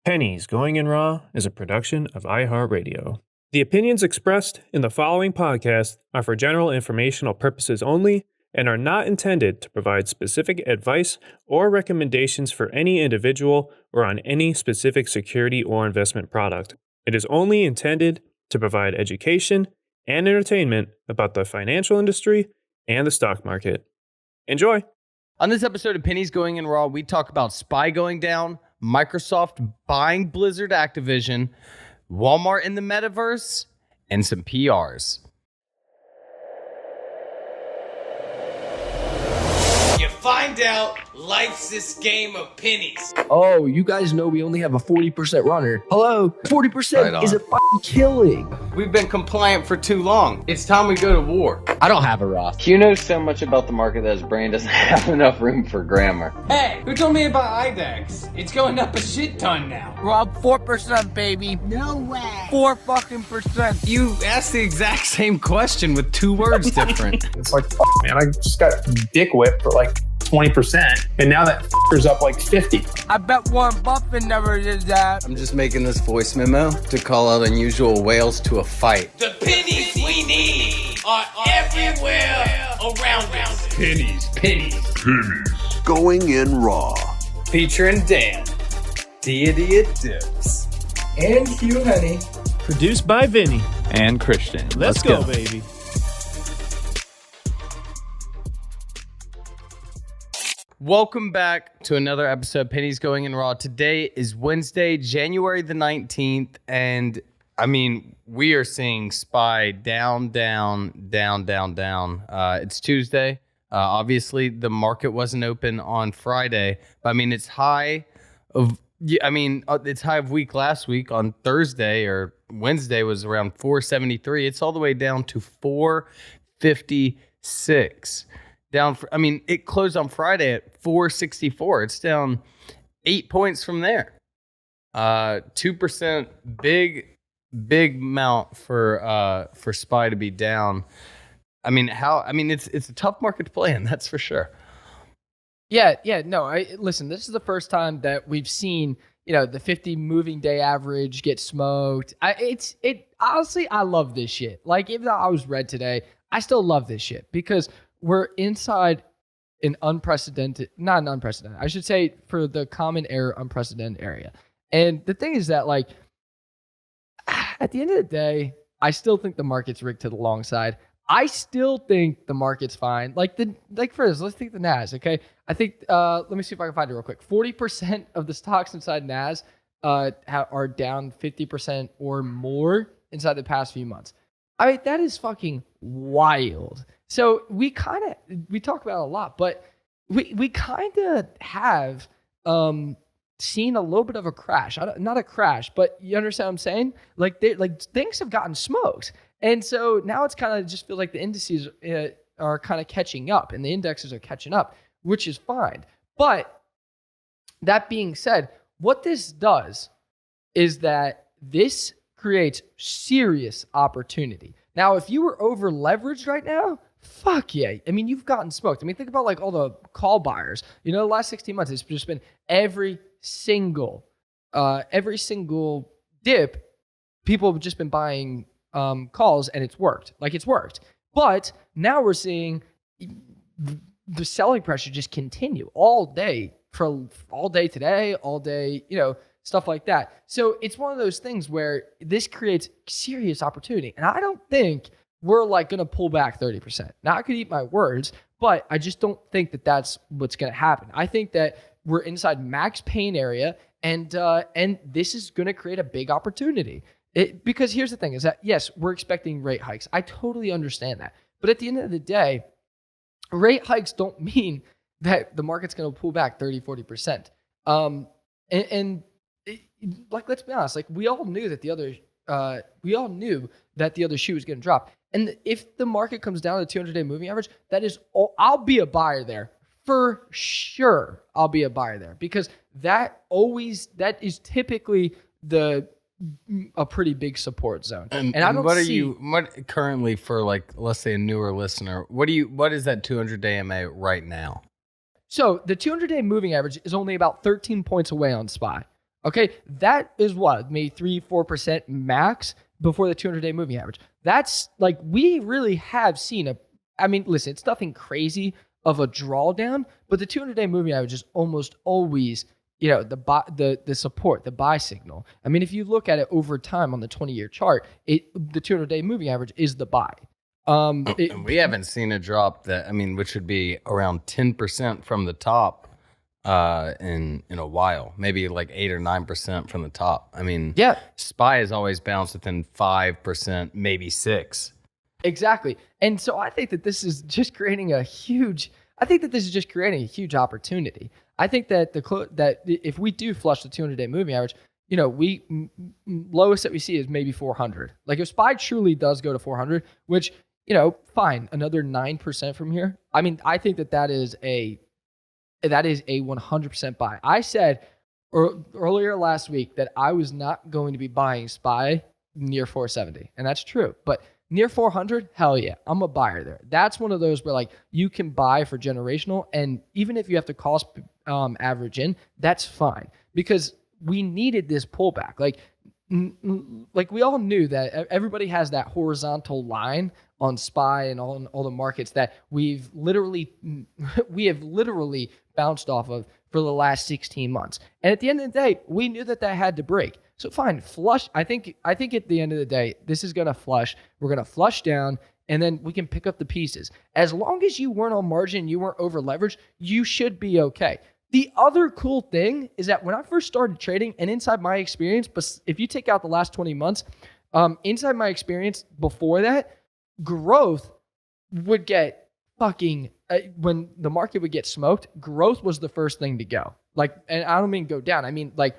Pennies Going in Raw is a production of iHeartRadio. The opinions expressed in the following podcast are for general informational purposes only and are not intended to provide specific advice or recommendations for any individual or on any specific security or investment product. It is only intended to provide education and entertainment about the financial industry and the stock market. Enjoy! On this episode of Pennies Going in Raw, we talk about SPY going down, Microsoft buying Blizzard Activision, Walmart in the metaverse, and some PRs. You find out life's this game of pennies. Oh, you guys know we only have a 40% runner. Hello, 40% is a fucking killing. We've been compliant for too long. It's time we go to war. I don't have a Roth. Hugh knows so much about the market that his brain doesn't have enough room for grammar. Hey, who told me about IDEX? It's going up a shit ton now. Rob, 4%, baby. No way. 4 fucking percent. You asked the exact same question with 2 words different. It's like, man, I just got dick whipped for like 20%, and now that f***er's up like 50. I bet Warren Buffett never did that. I'm just making this voice memo to call out unusual whales to a fight. The pennies we need are everywhere around us. Pennies. Going in raw. Featuring Dan, Deity Dips, And Hugh, honey. Produced by Vinny. And Christian. Let's go, baby. Welcome back to another episode of Pennies Going in Raw. Today is Wednesday, January the 19th, and I mean, we are seeing SPY down. It's Tuesday. Obviously, the market wasn't open on Friday, but I mean, it's high of week last week on Thursday or Wednesday was around 473. It's all the way down to 456. It closed on Friday at 464. It's down 8 points from there. 2%, big amount for SPY to be down. It's a tough market to play in, that's for sure. Listen, this is the first time that we've seen, the 50 moving day average get smoked. Honestly, I love this shit. Like, even though I was red today, I still love this shit because we're inside an I should say for the common error, unprecedented area. And the thing is that, like, at the end of the day, I still think the market's rigged to the long side. I still think the market's fine. Let's take the NAS, okay? I think, let me see if I can find it real quick. 40% of the stocks inside NAS are down 50% or more inside the past few months. I mean, that is fucking wild. So we talk about it a lot, but we kind of have seen a little bit of a crash. Not a crash, but you understand what I'm saying? Like things have gotten smoked. And so now it's kind of just feels like the indices are kind of catching up and the indexes are catching up, which is fine. But that being said, what this does is that this creates serious opportunity. Now, if you were over leveraged right now, fuck yeah. I mean, you've gotten smoked. I mean, think about like all the call buyers. The last 16 months, it's just been every single dip, people have just been buying calls and it's worked. But now we're seeing the selling pressure just continue all day today, all day, stuff like that. So it's one of those things where this creates serious opportunity. And I don't think we're like going to pull back 30%. Now I could eat my words, but I just don't think that that's what's going to happen. I think that we're inside max pain area and this is going to create a big opportunity. Because here's the thing is that, yes, we're expecting rate hikes. I totally understand that. But at the end of the day, rate hikes don't mean that the market's going to pull back 30, 40%. Let's be honest, like we all knew that the other shoe was going to drop. And if the market comes down to the 200-day moving average, I'll be a buyer there. For sure, I'll be a buyer there because that is typically a pretty big support zone. And I don't what currently for, like, let's say a newer listener, what is that 200-day MA right now? So the 200-day moving average is only about 13 points away on SPY. Okay, that is what, maybe 3-4% max before the 200-day moving average. That's like, we really have seen listen, it's nothing crazy of a drawdown, but the 200-day moving average is almost always, the support, the buy signal. I mean, if you look at it over time on the 20-year chart, the 200-day moving average is the buy. And we haven't seen a drop which would be around 10% from the top in a while, maybe like 8 or 9% from the top. I mean, yeah, SPY has always bounced within 5%, maybe 6%. Exactly. And so I think that this is just creating a huge opportunity. I think that that if we do flush the 200-day moving average, lowest that we see is maybe 400. Like if SPY truly does go to 400, which, fine, another 9% from here. I mean, I think that is a 100% buy. I said earlier last week that I was not going to be buying SPY near 470, and that's true. But near 400, hell yeah, I'm a buyer there. That's one of those where like you can buy for generational, and even if you have to cost average in, that's fine, because we needed this pullback. Like we all knew that everybody has that horizontal line on SPY and all the markets that we have literally bounced off of for the last 16 months. And at the end of the day, we knew that had to break. So fine, flush. I think at the end of the day, this is going to flush. We're going to flush down, and then we can pick up the pieces. As long as you weren't on margin, you weren't over leveraged, you should be okay. The other cool thing is that when I first started trading, and inside my experience, but if you take out the last 20 months, inside my experience before that, growth would get fucking, when the market would get smoked, growth was the first thing to go. Like, and I don't mean go down. I mean like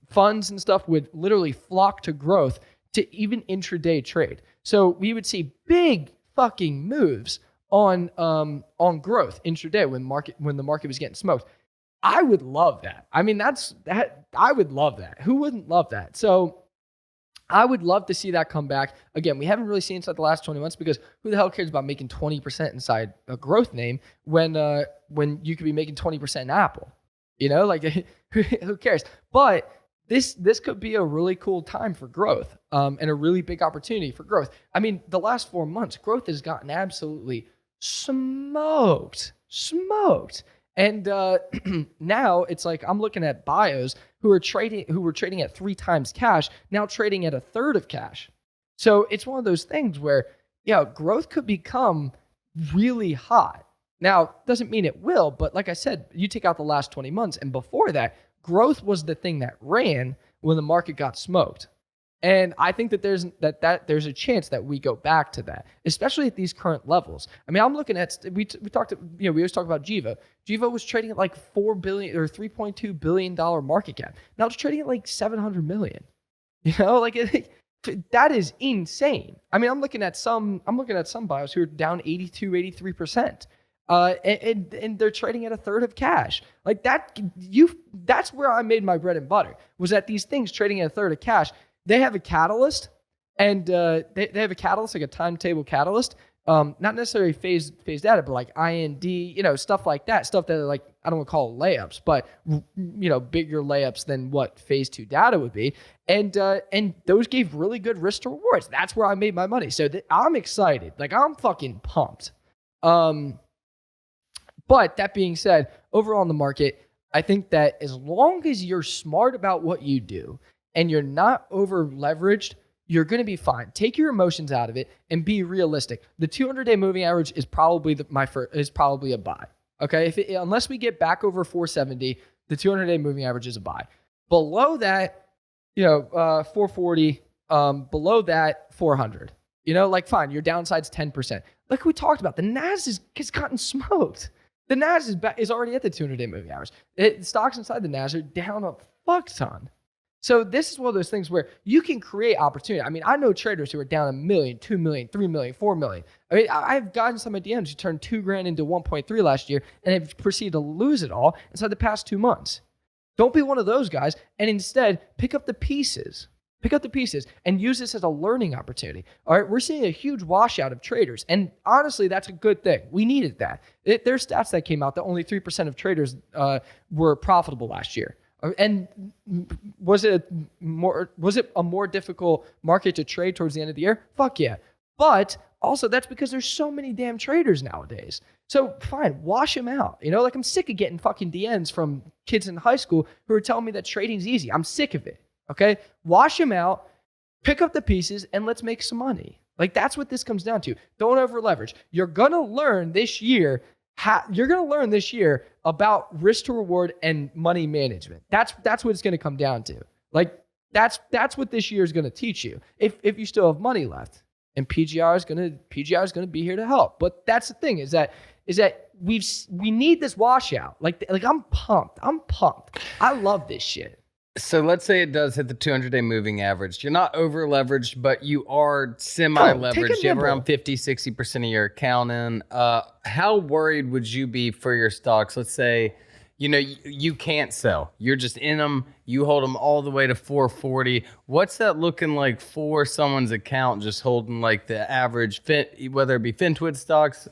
funds and stuff would literally flock to growth to even intraday trade. So we would see big fucking moves on growth intraday when the market was getting smoked. I would love that. I mean, I would love that. Who wouldn't love that? So I would love to see that come back. Again, we haven't really seen inside the last 20 months, because who the hell cares about making 20% inside a growth name when you could be making 20% in Apple? Like who cares? But this could be a really cool time for growth, and a really big opportunity for growth. I mean, the last 4 months, growth has gotten absolutely smoked. And now it's like I'm looking at bios who were trading at 3 times cash, now trading at a third of cash. So it's one of those things where, growth could become really hot. Now, doesn't mean it will, but like I said, you take out the last 20 months, and before that, growth was the thing that ran when the market got smoked. And I think that there's a chance that we go back to that, especially at these current levels. I mean, I'm looking at, we always talk about Jiva. Jiva was trading at like $4 billion or $3.2 billion market cap. Now it's trading at like 700 million. That is insane. I mean, I'm looking at some bios who are down 83%. And they're trading at a third of cash. Like that, that's where I made my bread and butter, was at these things trading at a third of cash. They have a catalyst, and they have a catalyst, like a timetable catalyst. Not necessarily phase data, but like IND, stuff like that. Stuff that are like, I don't want to call it layups, but bigger layups than what phase 2 data would be. And those gave really good risk to rewards. That's where I made my money. So I'm excited. Like I'm fucking pumped. But that being said, overall in the market, I think that as long as you're smart about what you do and you're not over leveraged, you're going to be fine. Take your emotions out of it and be realistic. The 200-day moving average is probably a buy. Okay, unless we get back over 470, the 200-day moving average is a buy. Below that, 440. Below that, 400. Fine, your downside's 10%. Like we talked about, the Nas has gotten smoked. The Nas is already at the 200-day moving average. Stocks inside the Nas are down a fuck ton. So this is one of those things where you can create opportunity. I mean, I know traders who are down $1 million, $2 million, $3 million, $4 million. I mean, I've gotten some of my DMs who turned $2,000 into 1.3 last year and have proceeded to lose it all inside the past 2 months. Don't be one of those guys, and instead pick up the pieces. Pick up the pieces and use this as a learning opportunity. All right, we're seeing a huge washout of traders, and honestly, that's a good thing. We needed that. There's stats that came out that only 3% of traders were profitable last year. And was it a more difficult market to trade towards the end of the year? Fuck yeah. But also that's because there's so many damn traders nowadays. So fine, wash them out. Like I'm sick of getting fucking DMs from kids in high school who are telling me that trading's easy. I'm sick of it. Okay? Wash them out, pick up the pieces, and let's make some money. Like that's what this comes down to. Don't over leverage. You're gonna learn this year about risk to reward and money management. That's what it's gonna come down to. Like that's what this year is gonna teach you. If you still have money left, and PGR is gonna be here to help. But that's the thing is that we need this washout. Like I'm pumped. I love this shit. So let's say it does hit the 200-day moving average. You're not over leveraged, but you are semi-leveraged. You have around 50, 60% of your account in. How worried would you be for your stocks? Let's say, you can't sell. You're just in them. You hold them all the way to 440. What's that looking like for someone's account just holding like the average, whether it be FinTwit stocks,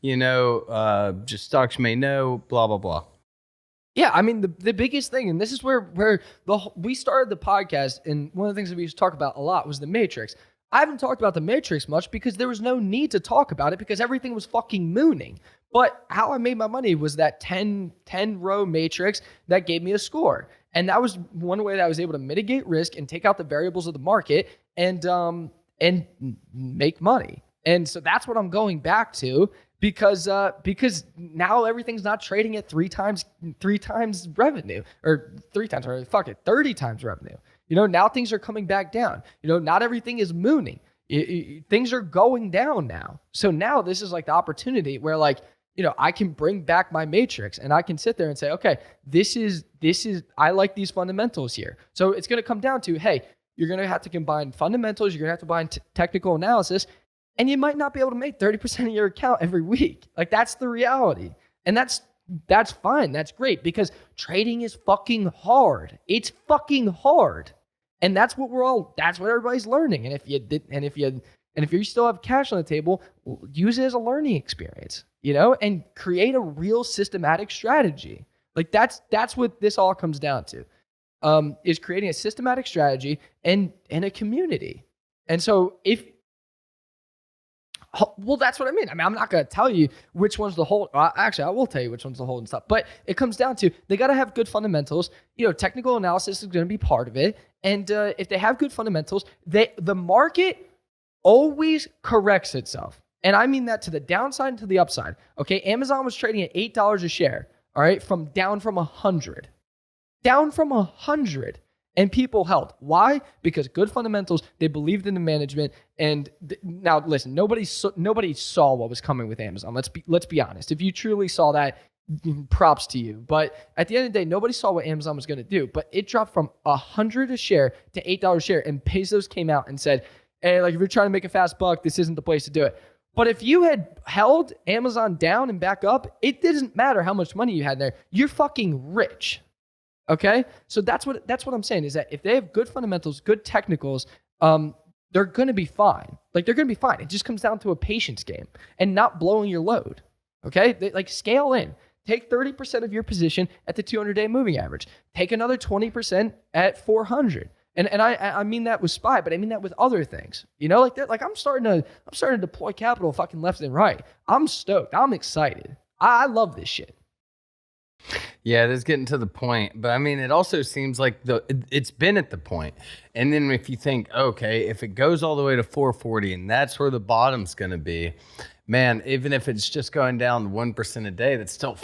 just stocks you may know, blah, blah, blah. Yeah, I mean, the biggest thing, and this is where we started the podcast, and one of the things that we used to talk about a lot was the Matrix. I haven't talked about the Matrix much because there was no need to talk about it because everything was fucking mooning. But how I made my money was that 10 row Matrix that gave me a score. And that was one way that I was able to mitigate risk and take out the variables of the market and make money. And so that's what I'm going back to. Because now everything's not trading at 3 times revenue or 30 times revenue. Now things are coming back down. Not everything is mooning. Things are going down now. So now this is like the opportunity where I can bring back my Matrix and I can sit there and say, okay, this is I like these fundamentals here. So it's going to come down to, hey, you're going to have to combine fundamentals. You're going to have to combine technical analysis. And you might not be able to make 30% of your account every week. Like that's the reality. And that's fine. That's great because trading is fucking hard. It's fucking hard. And that's what everybody's learning. And if you still have cash on the table, use it as a learning experience, and create a real systematic strategy. Like that's what this all comes down to. Is creating a systematic strategy and a community. And so that's what I mean. I'm not going to tell you which one's the hold. Actually, I will tell you which one's the hold and stuff. But it comes down to they got to have good fundamentals. Technical analysis is going to be part of it. And if they have good fundamentals, the market always corrects itself. And I mean that to the downside and to the upside. Okay, Amazon was trading at $8 a share. All right, down from 100. Down from 100. And people held. Why? Because good fundamentals, they believed in the management. And now listen, nobody saw what was coming with Amazon. Let's be honest. If you truly saw that, props to you. But at the end of the day, nobody saw what Amazon was going to do. But it dropped from 100 a share to $8 a share. And Bezos came out and said, hey, if you're trying to make a fast buck, this isn't the place to do it. But if you had held Amazon down and back up, it doesn't matter how much money you had there. You're fucking rich. Okay, so that's what I'm saying is that if they have good fundamentals, good technicals, they're going to be fine. They're going to be fine. It just comes down to a patience game and not blowing your load. Okay, scale in. Take 30% of your position at the 200-day moving average. Take another 20% at 400. And I mean that with SPY, but I mean that with other things. I'm starting to deploy capital fucking left and right. I'm stoked. I'm excited. I love this shit. Yeah, it is getting to the point, but I mean, it also seems like it's been at the point. And then if you think, okay, if it goes all the way to 440 and that's where the bottom's going to be, man, even if it's just going down 1% a day, that's still,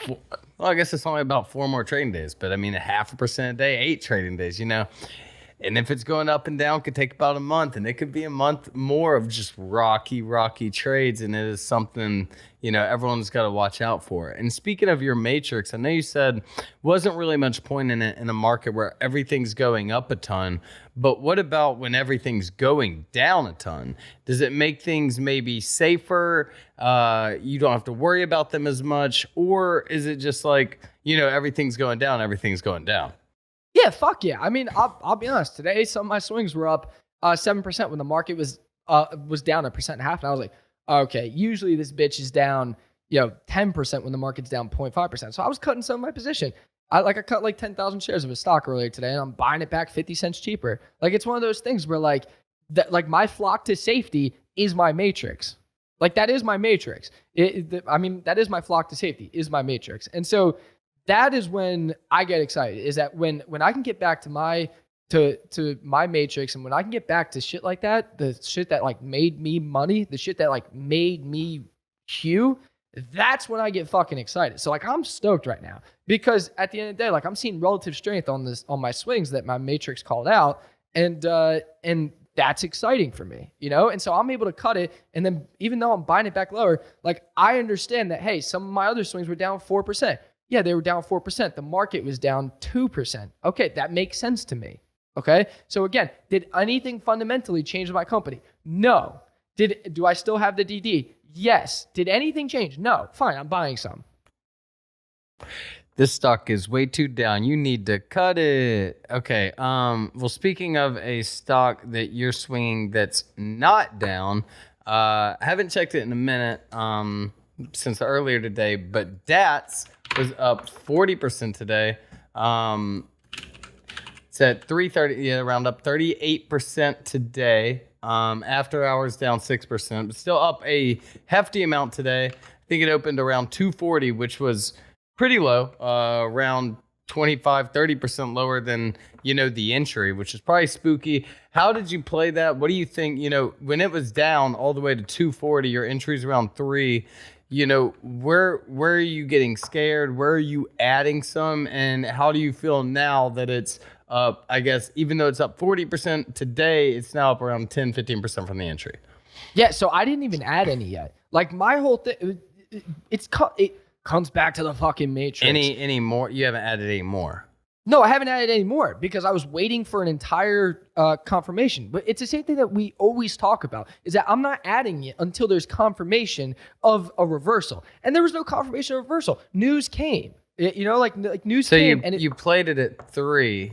I guess it's only about 4 more trading days, but I mean, 0.5% a day, 8 trading days, And if it's going up and down, it could take about a month, and it could be a month more of just rocky trades, and it is something, everyone's got to watch out for. And speaking of your Matrix, I know you said wasn't really much point in it in a market where everything's going up a ton, but what about when everything's going down a ton? Does it make things maybe safer? You don't have to worry about them as much, or is it just like, everything's going down, everything's going down? Yeah, fuck yeah. I mean, I'll be honest. Today, some of my swings were up 7% when the market was down 1.5%. And I was like, okay, usually this bitch is down, 10% when the market's down 0.5%. So I was cutting some of my position. I cut like 10,000 shares of a stock earlier today, and I'm buying it back 50 cents cheaper. Like, it's one of those things where like that, like my flock to safety is my matrix. Like, that is my matrix. That is my flock to safety is my matrix. And so that is when I get excited, is that when I can get back to my matrix, and when I can get back to shit like that, the shit that like made me money, the shit that like made me Hugh, that's when I get fucking excited. So like, I'm stoked right now because at the end of the day, like, I'm seeing relative strength on my swings that my matrix called out, and that's exciting for me, you know? And so I'm able to cut it, and then even though I'm buying it back lower, like, I understand that, hey, some of my other swings were down 4%. Yeah, they were down 4%. The market was down 2%. Okay, that makes sense to me. Okay, so again, did anything fundamentally change my company? No. Do I still have the DD? Yes. Did anything change? No. Fine, I'm buying some. This stock is way too down. You need to cut it. Okay. Well, speaking of a stock that you're swinging that's not down, I haven't checked it in a minute since earlier today, but DATS was up 40% today. It's at 330. Yeah, round up 38% today. After hours down 6%, but still up a hefty amount today. I think it opened around 240, which was pretty low, around 25-30% lower than, the entry, which is probably spooky. How did you play that? What do you think, when it was down all the way to 240, your entry's around 3, where are you getting scared? Where are you adding some? And how do you feel now that it's up? I guess even though it's up 40% today, it's now up around 10-15% from the entry. Yeah, so I didn't even add any yet. Like, my whole thing, it comes back to the fucking matrix. Any more? You haven't added any more? No, I haven't added any more because I was waiting for an entire confirmation. But it's the same thing that we always talk about, is that I'm not adding it until there's confirmation of a reversal. And there was no confirmation of reversal. News came. Like news came. So you played it at 3.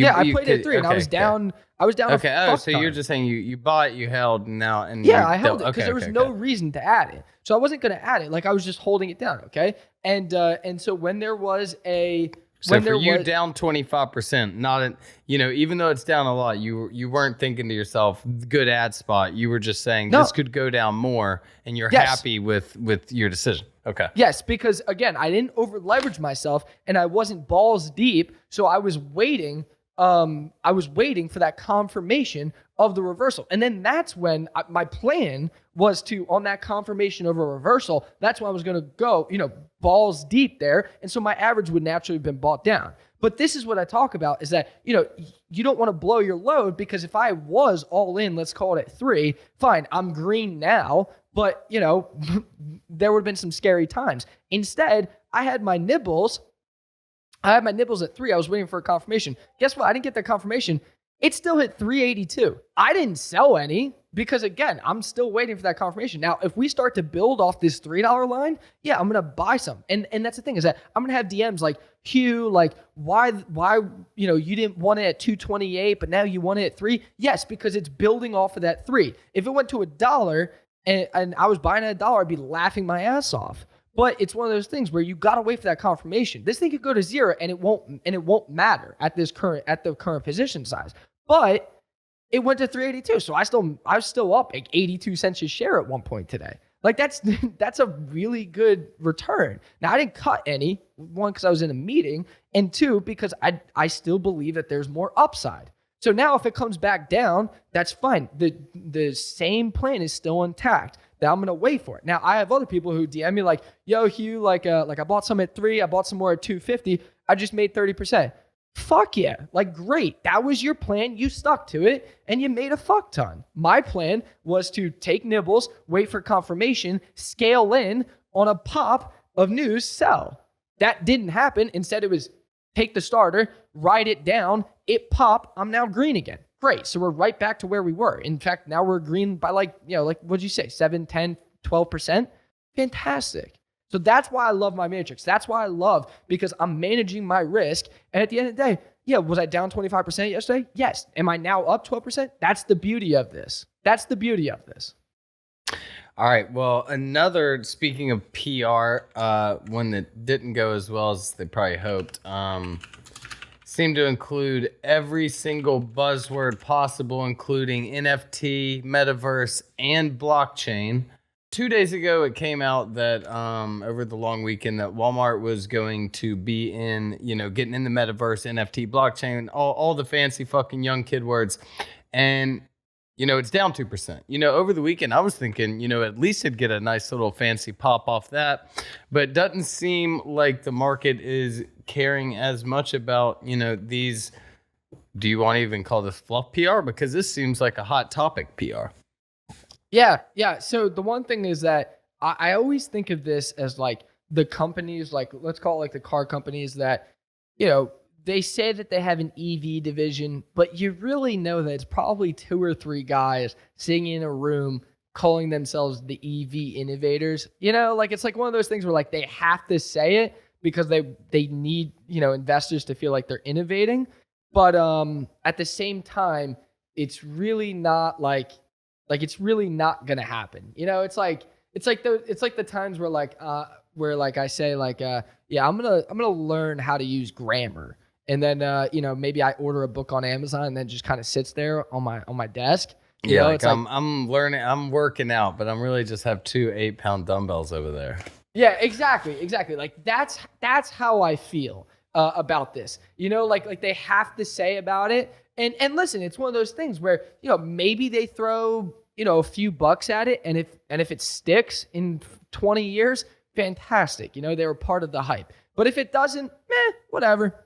I played it at 3, and I was down. I was down. Okay. So you're just saying you bought it, you held, and now I held it because there was no reason to add it. So I wasn't going to add it. Like, I was just holding it down. Okay. And so when there was a down 25%, not even though it's down a lot, you weren't thinking to yourself, good ad spot. You were just saying this could go down more, and you're happy with your decision. Okay. Yes, because again, I didn't over leverage myself, and I wasn't balls deep, so I was waiting. I was waiting for that confirmation of the reversal. And then that's when my plan was to, on that confirmation of a reversal, that's when I was going to go, balls deep there. And so my average would naturally have been bought down. But this is what I talk about, is that, you don't want to blow your load, because if I was all in, let's call it at 3, fine, I'm green now, but, there would have been some scary times. Instead, I had my nibbles at 3. I was waiting for a confirmation. Guess what? I didn't get that confirmation. It still hit 382. I didn't sell any because, again, I'm still waiting for that confirmation. Now, if we start to build off this $3 line, yeah, I'm going to buy some. And that's the thing, is that I'm going to have DMs like, Hugh, like, why, you didn't want it at 228, but now you want it at 3? Yes, because it's building off of that 3. If it went to $1 and I was buying at $1, I'd be laughing my ass off. But it's one of those things where you gotta wait for that confirmation. This thing could go to 0 and it won't matter at the current position size. But it went to 382, so I was still up like 82 cents a share at one point today. Like, that's a really good return. Now, I didn't cut any, 1, because I was in a meeting, and 2, because I still believe that there's more upside. So now if it comes back down, that's fine. The same plan is still intact. That I'm going to wait for it. Now, I have other people who DM me like, yo, Hugh, like I bought some at 3, I bought some more at 250, I just made 30%. Fuck yeah. Like, great. That was your plan. You stuck to it, and you made a fuck ton. My plan was to take nibbles, wait for confirmation, scale in on a pop of news, sell. That didn't happen. Instead, it was take the starter, ride it down, it pop, I'm now green again. Great. So we're right back to where we were. In fact, now we're green by what'd you say? 7, 10, 12%? Fantastic. So that's why I love my matrix. That's why I love, because I'm managing my risk. And at the end of the day, yeah, was I down 25% yesterday? Yes. Am I now up 12%? That's the beauty of this. All right. Well, speaking of PR, one that didn't go as well as they probably hoped, seemed to include every single buzzword possible, including NFT, metaverse, and blockchain. 2 days ago, it came out that over the long weekend that Walmart was going to be getting in the metaverse, NFT, blockchain, all the fancy fucking young kid words. And it's down 2%. Over the weekend, I was thinking, at least it'd get a nice little fancy pop off that. But it doesn't seem like the market is caring as much about, these. Do you want to even call this fluff PR? Because this seems like a hot topic PR. Yeah. So the one thing is that I always think of this as like the companies, like let's call it like the car companies that, they say that they have an EV division, but you really know that it's probably 2 or 3 guys sitting in a room calling themselves the EV innovators. It's like one of those things where like they have to say it because they need, investors to feel like they're innovating. But at the same time, it's really not like it's really not gonna happen. It's like the times where I say I'm gonna learn how to use grammar. And then, maybe I order a book on Amazon and then just kind of sits there on my desk. I'm learning, I'm working out, but I'm really just have 2 8-pound dumbbells over there. Yeah, exactly. Like that's how I feel about this. Like they have to say about it. And listen, it's one of those things where, maybe they throw, a few bucks at it. And if it sticks in 20 years, fantastic. They were part of the hype. But if it doesn't, whatever.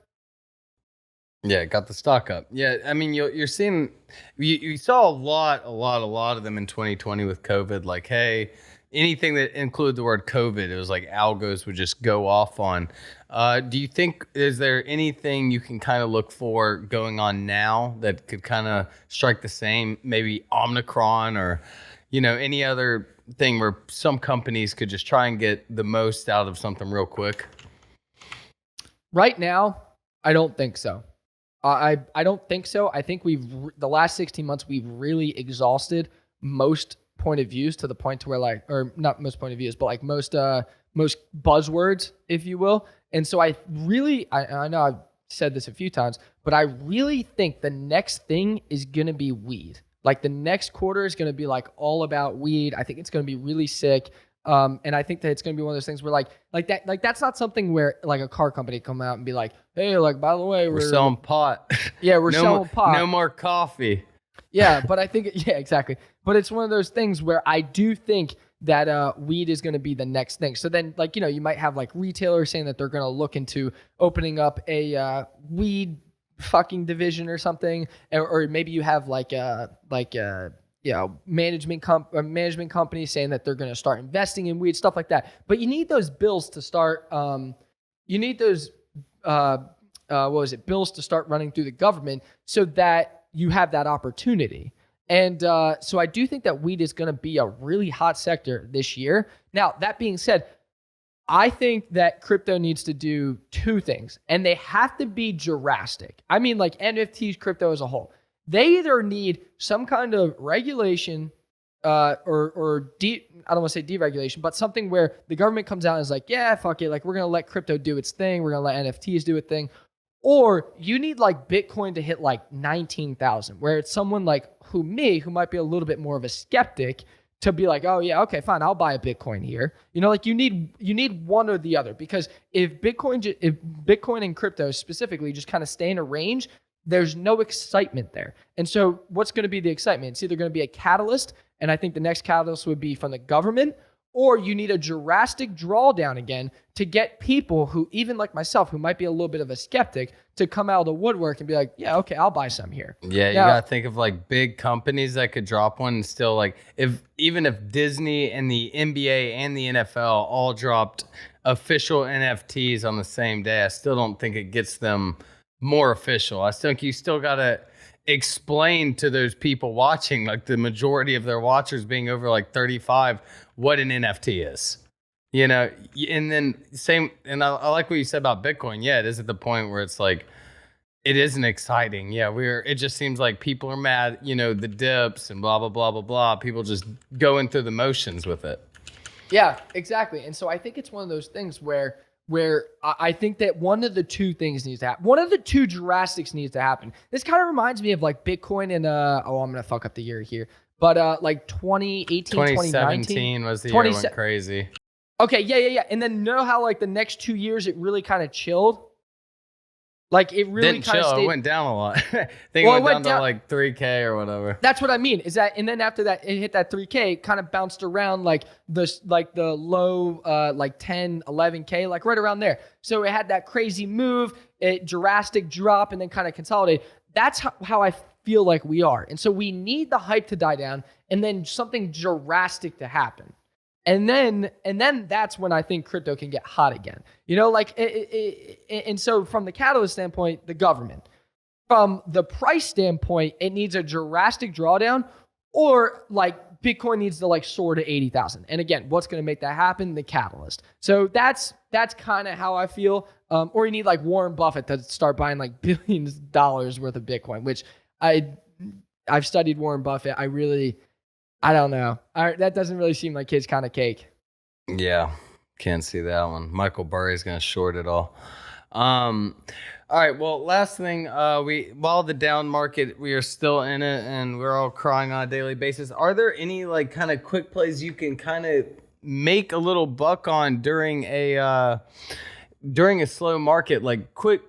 Yeah, it got the stock up. Yeah, I mean, you're seeing, you saw a lot of them in 2020 with COVID. Like, hey, anything that included the word COVID, it was like algos would just go off on. Do you think, is there anything you can kind of look for going on now that could kind of strike the same, maybe Omicron or, any other thing where some companies could just try and get the most out of something real quick? Right now, I don't think so. I don't think so. I think the last 16 months, we've really exhausted most point of views to the point to where or not most point of views, but like most buzzwords, if you will. And so I know I've said this a few times, but I really think the next thing is going to be weed. Like the next quarter is going to be like all about weed. I think it's going to be really sick. And I think that it's going to be one of those things where that's not something where like a car company come out and be like, hey, like, by the way, we're selling pot. Yeah, we're selling pot. No more coffee. Yeah, but I think, yeah, exactly. But it's one of those things where I do think that weed is going to be the next thing. So then, you might have like retailers saying that they're going to look into opening up a weed fucking division or something, or maybe you have management companies saying that they're going to start investing in weed, stuff like that. But you need those bills to start. You need those bills to start running through the government so that you have that opportunity. And so I do think that weed is going to be a really hot sector this year. Now, that being said, I think that crypto needs to do 2 things, and they have to be drastic. I mean, like NFTs, crypto as a whole. They either need some kind of regulation I don't want to say deregulation, but something where the government comes out and is like, yeah, fuck it. Like, we're going to let crypto do its thing. We're going to let NFTs do its thing. Or you need like Bitcoin to hit like 19,000, where it's someone like who might be a little bit more of a skeptic to be like, oh yeah, okay, fine, I'll buy a Bitcoin here. You need one or the other, because if Bitcoin and crypto specifically just kind of stay in a range, there's no excitement there. And so what's going to be the excitement? It's either going to be a catalyst, and I think the next catalyst would be from the government, or you need a drastic drawdown again to get people who, even like myself, who might be a little bit of a skeptic, to come out of the woodwork and be like, yeah, okay, I'll buy some here. Yeah, you got to think of like big companies that could drop one, and still like even if Disney and the NBA and the NFL all dropped official NFTs on the same day, I still don't think it gets them more official. I think you still got to explain to those people watching, like the majority of their watchers being over like 35, what an NFT is. And then same, and I like what you said about Bitcoin. Yeah, it is at the point where it's like, It isn't exciting. Yeah, it just seems like people are mad, the dips and blah, blah, blah, blah, blah. People just going through the motions with it. Yeah, exactly. And so I think it's one of those things where I think that one of the two things needs to happen. One of the two drastics needs to happen. This kind of reminds me of like Bitcoin and I'm going to fuck up the year here. But like 2018, 2017 was the year it went crazy. Okay, yeah. And then know how like the next 2 years it really kind of chilled? Like it really didn't chill. It went down a lot. I think it went down to like 3K or whatever. That's what I mean. Is that, and then after that, it hit that 3K, it kind of bounced around like the low like 10, 11K, like right around there. So it had that crazy move, drastic drop, and then kind of consolidate. That's how I feel like we are. And so we need the hype to die down, and then something drastic to happen. And then that's when I think crypto can get hot again. And so from the catalyst standpoint, the government. From the price standpoint, it needs a drastic drawdown, or like Bitcoin needs to like soar to 80,000. And again, what's going to make that happen? The catalyst. So that's kind of how I feel. Or you need like Warren Buffett to start buying like billions of dollars worth of Bitcoin, which I've studied Warren Buffett. I don't know. That doesn't really seem like his kind of cake. Yeah, can't see that one. Michael Burry's going to short it all. All right, well, last thing, while the down market, we are still in it and we're all crying on a daily basis. Are there any like kind of quick plays you can kind of make a little buck on during a slow market? Like quick,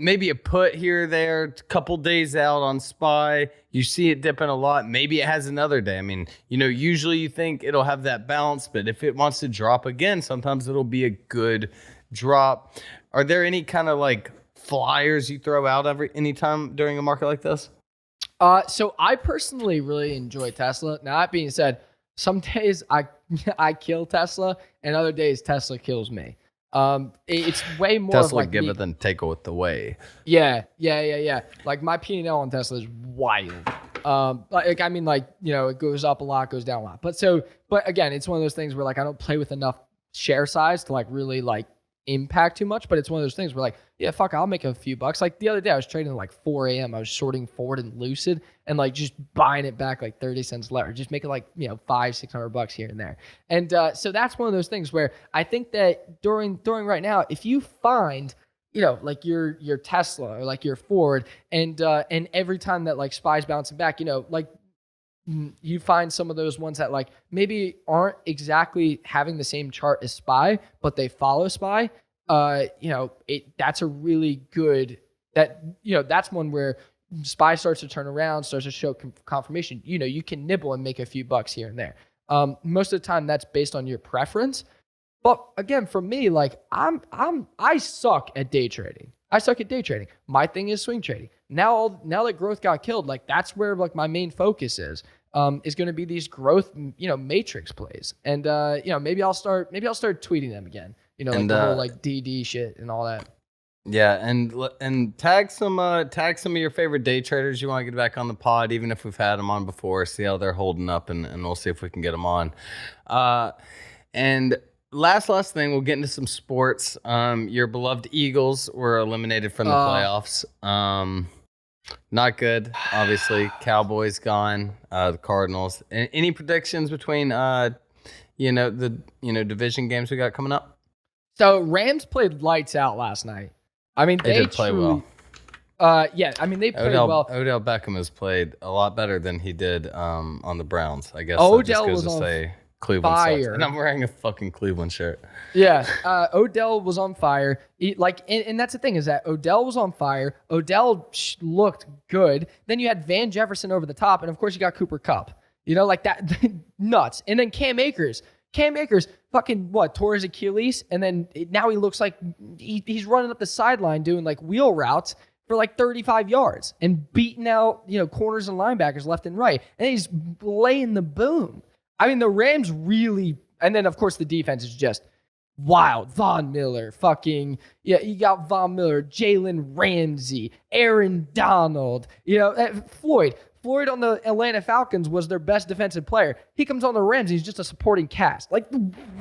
maybe a put here or there, a couple days out on SPY. You see it dipping a lot. Maybe it has another day. I mean, usually you think it'll have that bounce, but if it wants to drop again, sometimes it'll be a good drop. Are there any kind of like flyers you throw out anytime during a market like this? So I personally really enjoy Tesla. Now, that being said, some days I kill Tesla, and other days Tesla kills me. It's way more Tesla like give it than take it away. Yeah. Like my P&L on Tesla is wild. It goes up a lot, goes down a lot. But again, it's one of those things where like I don't play with enough share size to like really like impact too much. But it's one of those things where like, yeah, fuck, I'll make a few bucks. Like the other day I was trading at like 4 a.m. I was shorting Ford and Lucid and like just buying it back like 30 cents lower, just making like, $500-$600 here and there. And so that's one of those things where I think that during right now, if you find, like your Tesla or like your Ford and every time that like SPY's bouncing back, like you find some of those ones that like maybe aren't exactly having the same chart as SPY, but they follow SPY. That's a really good, that's one where SPY starts to turn around, starts to show confirmation. You can nibble and make a few bucks here and there. Most of the time that's based on your preference. But again, for me, like I suck at day trading. My thing is swing trading. Now that growth got killed, like that's where like my main focus is going to be these growth, matrix plays. And maybe I'll start tweeting them again. Like the whole like DD shit and all that. Yeah, and tag some of your favorite day traders you want to get back on the pod, even if we've had them on before. See how they're holding up, and we'll see if we can get them on. And last thing, we'll get into some sports. Your beloved Eagles were eliminated from the playoffs. Not good, obviously. Cowboys gone. The Cardinals. Any predictions between the division games we got coming up? So Rams played lights out last night. I mean, they did play well. They played well. Odell Beckham has played a lot better than he did on the Browns. I guess Odell was on Cleveland fire. Sucks. And I'm wearing a fucking Cleveland shirt. Yeah, Odell was on fire. And that's the thing is that Odell was on fire. Odell looked good. Then you had Van Jefferson over the top, and of course you got Cooper Kupp. Like that, nuts. And then Cam Akers fucking tore his Achilles, and then now he looks like he's running up the sideline doing like wheel routes for like 35 yards and beating out corners and linebackers left and right, and he's laying the boom. I mean, the Rams really, and then of course the defense is just wild. Von Miller, you got Von Miller, Jalen Ramsey, Aaron Donald, Floyd Floyd on the Atlanta Falcons was their best defensive player. He comes on the Rams, he's just a supporting cast. Like,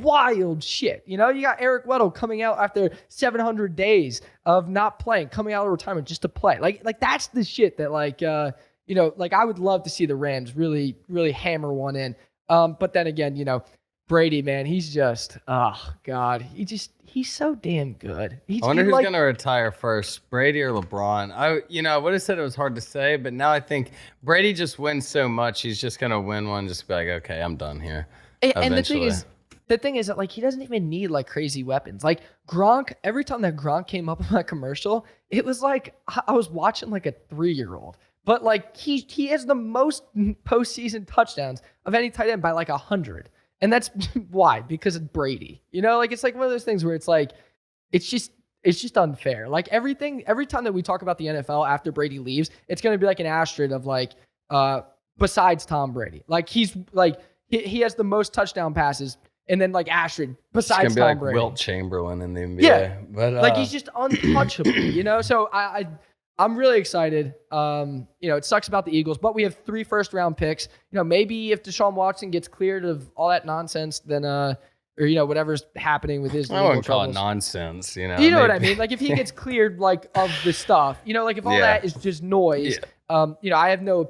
wild shit. You know, you got Eric Weddle coming out after 700 days of not playing, coming out of retirement just to play. Like that's the shit that, like, you know, like I would love to see the Rams really, really hammer one in. But then again, you know, Brady, man, he's just, oh God, he's so damn good. I wonder who's going to retire first, Brady or LeBron. I would have said it was hard to say, but now I think Brady just wins so much. He's just going to win one, just be like, okay, I'm done here. And the thing is that, like, he doesn't even need like crazy weapons. Like Gronk, every time that Gronk came up in that commercial, it was like I was watching like a 3-year-old. But like he has the most postseason touchdowns of any tight end by like 100. And that's why, because it's Brady. You know, like it's like one of those things where it's like, it's just unfair. Like every time that we talk about the NFL after Brady leaves, it's going to be like an asterisk of like, besides Tom Brady. Like he's like, he has the most touchdown passes, and then like asterisk besides Tom like Brady. Wilt Chamberlain in the NBA. Yeah, but like he's just untouchable, you know? So I'm really excited. You know, it sucks about the Eagles, but we have 3 first-round picks. You know, maybe if Deshaun Watson gets cleared of all that nonsense, then, or, you know, whatever's happening with his legal I wouldn't call troubles. it nonsense, you know. You know what I mean? Like, if he gets cleared, like, of the stuff, you know, like, if all that is just noise, you know, I have no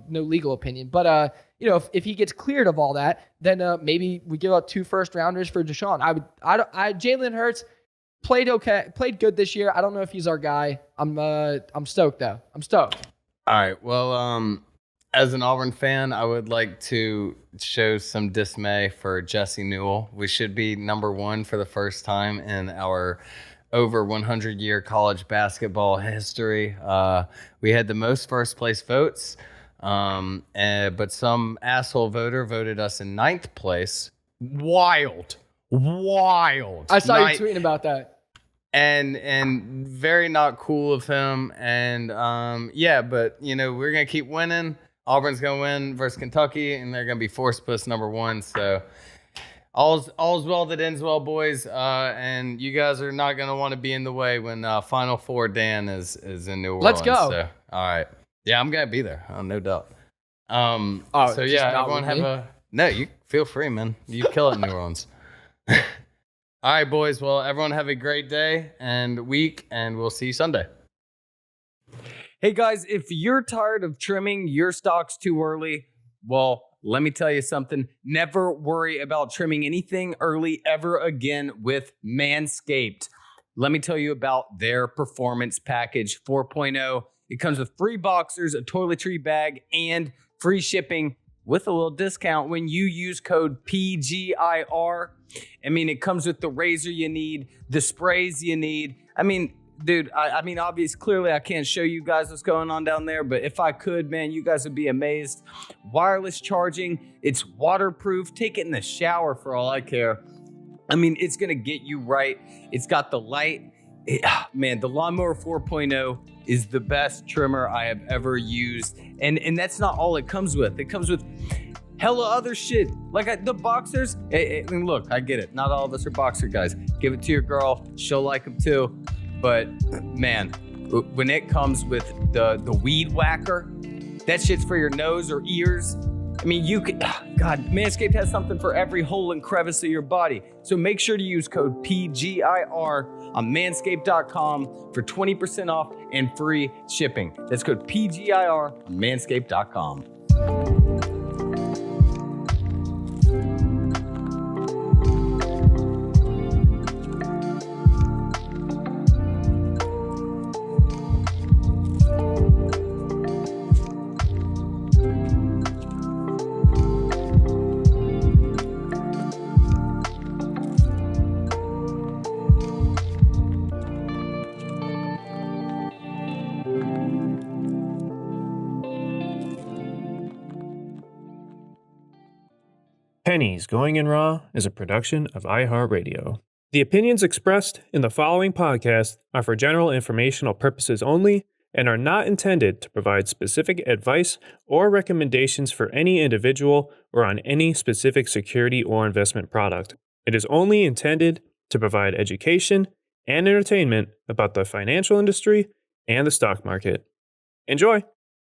legal opinion. But, you know, if he gets cleared of all that, then maybe we give up 2 first-rounders for Deshaun. Jalen Hurts played good this year. I don't know if he's our guy. I'm stoked though. I'm stoked. All right. Well, as an Auburn fan, I would like to show some dismay for Jesse Newell. We should be number 1 for the first time in our over 100-year college basketball history. We had the most first place votes, but some asshole voter voted us in 9th place. Wild. I saw you tweeting about that. And very not cool of him. And but you know, we're gonna keep winning. Auburn's gonna win versus Kentucky, and they're gonna be force puss number 1. So all's well that ends well, boys. And you guys are not gonna want to be in the way when Final Four Dan is in New Orleans. Let's go. So, all right. Yeah, I'm gonna be there. No doubt. So yeah, everyone have you feel free, man. You kill it in New Orleans. All right, boys. Well, everyone have a great day and week, and we'll see you Sunday. Hey, guys, if you're tired of trimming your stocks too early, well, let me tell you something. Never worry about trimming anything early ever again with Manscaped. Let me tell you about their Performance Package 4.0. It comes with free boxers, a toiletry bag, and free shipping with a little discount when you use code PGIR. I mean, it comes with the razor you need, the sprays you need. I mean, dude, I mean, obviously, clearly I can't show you guys what's going on down there, but if I could, man, you guys would be amazed. Wireless charging, it's waterproof. Take it in the shower for all I care. I mean, it's going to get you right. It's got the light. Man, the Lawnmower 4.0 is the best trimmer I have ever used. And that's not all it comes with. It comes with hella other shit. Like the boxers. And look, I get it. Not all of us are boxer guys. Give it to your girl. She'll like them too. But man, when it comes with the weed whacker, that shit's for your nose or ears. I mean, you could, God, Manscaped has something for every hole and crevice of your body. So make sure to use code PGIR on manscaped.com for 20% off and free shipping. That's code PGIR on manscaped.com. Pennies Going in Raw is a production of iHeartRadio. The opinions expressed in the following podcast are for general informational purposes only and are not intended to provide specific advice or recommendations for any individual or on any specific security or investment product. It is only intended to provide education and entertainment about the financial industry and the stock market. Enjoy!